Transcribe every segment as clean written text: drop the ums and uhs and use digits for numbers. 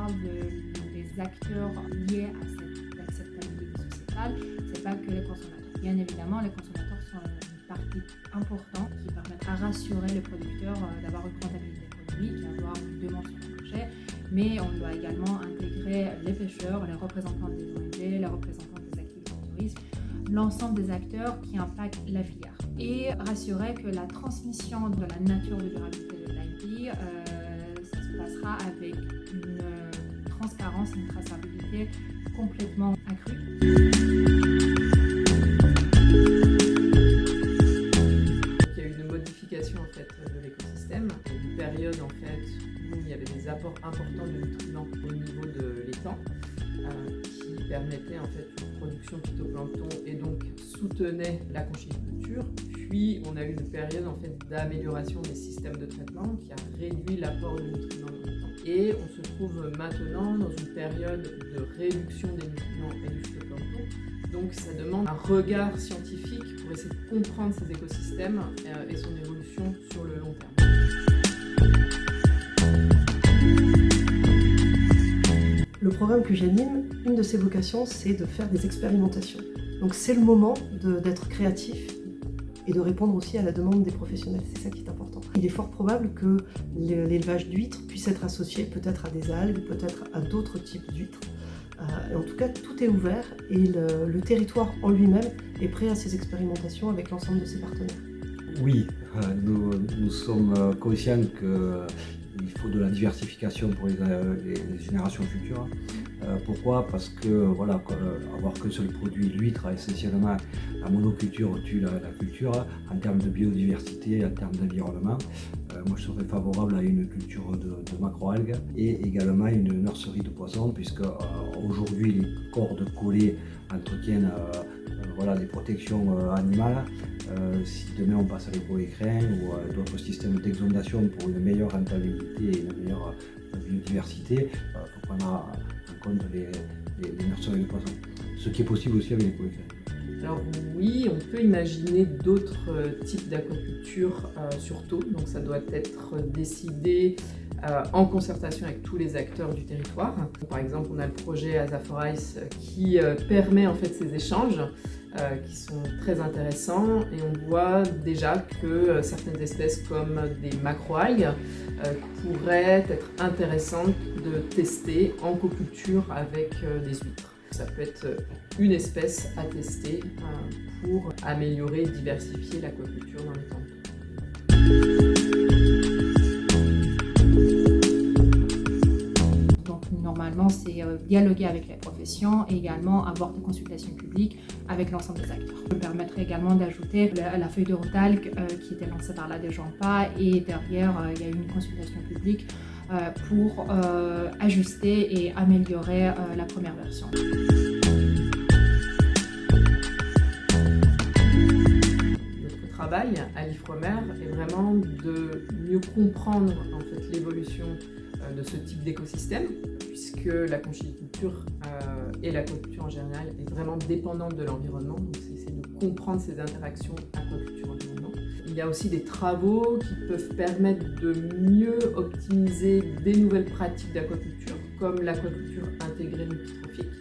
parle des acteurs liés à cette acceptabilité sociétale, c'est pas que les consommateurs. Bien évidemment, les consommateurs sont une partie importante qui permettra de rassurer les producteurs d'avoir une rentabilité économique et avoir une demande sur le marché. Mais on doit également intégrer les pêcheurs, les représentants des ONG, les représentants des activités de tourisme, l'ensemble des acteurs qui impactent la filière. Et rassurer que la transmission de la nature de durabilité de l'IP, ça se passera avec une transparence et une traçabilité complètement accrue. Il y a eu une modification en fait de l'écosystème, une période en fait où il y avait des apports importants de nutriments au niveau de l'étang qui permettaient en fait une production phytoplancton et donc soutenait la conchyliculture. Puis on a eu une période en fait d'amélioration des systèmes de traitement qui a réduit l'apport de nutriments dans l'étang. Et on se trouve maintenant dans une période de réduction des nutriments et du phytoplancton. Donc ça demande un regard scientifique pour essayer de comprendre ces écosystèmes et son évolution sur le long terme. Le programme que j'anime, une de ses vocations, c'est de faire des expérimentations. Donc c'est le moment d'être créatif et de répondre aussi à la demande des professionnels. C'est ça qui est important. Il est fort probable que l'élevage d'huîtres puisse être associé peut-être à des algues, peut-être à d'autres types d'huîtres. En tout cas, tout est ouvert et le territoire en lui-même est prêt à ces expérimentations avec l'ensemble de ses partenaires. Oui, nous sommes conscients qu'il faut de la diversification pour les générations futures. Pourquoi ? Parce que voilà, avoir qu'un seul produit, l'huître, essentiellement la monoculture tue la culture en termes de biodiversité, en termes d'environnement. Moi je serais favorable à une culture de macroalgues et également une nurserie de poissons, puisque aujourd'hui les cordes collées entretiennent des protections animales. Si demain on passe à l'éco-écrin ou d'autres systèmes d'exondation pour une meilleure rentabilité et une meilleure biodiversité, il faut prendre en compte les nurseries de poissons. Ce qui est possible aussi avec l'éco-écrin. Alors oui, on peut imaginer d'autres types d'aquaculture sur taux, donc ça doit être décidé en concertation avec tous les acteurs du territoire. Par exemple, on a le projet Azaphorais qui permet en fait ces échanges qui sont très intéressants et on voit déjà que certaines espèces comme des macroalgues pourraient être intéressantes de tester en coculture avec des huîtres. Ça peut être une espèce à tester pour améliorer et diversifier l'aquaculture dans les temps. Normalement, c'est dialoguer avec les professions et également avoir des consultations publiques avec l'ensemble des acteurs. Je me permettrai également d'ajouter la feuille de route algue qui était lancée par la DGEMPA et derrière, il y a eu une consultation publique pour ajuster et améliorer la première version. Notre travail à l'IFREMER est vraiment de mieux comprendre en fait, l'évolution de ce type d'écosystème, puisque la conchyliculture et l'aquaculture en général est vraiment dépendante de l'environnement, donc c'est de comprendre ces interactions aquaculture-environnement. Il y a aussi des travaux qui peuvent permettre de mieux optimiser des nouvelles pratiques d'aquaculture, comme l'aquaculture intégrée multitrophique,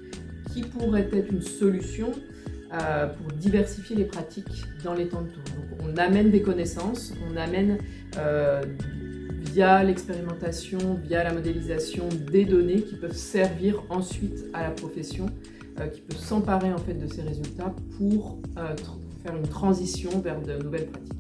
qui pourrait être une solution pour diversifier les pratiques dans les temps de tour. Donc on amène des connaissances, on amène via l'expérimentation, via la modélisation des données qui peuvent servir ensuite à la profession, qui peut s'emparer en fait de ces résultats pour faire une transition vers de nouvelles pratiques.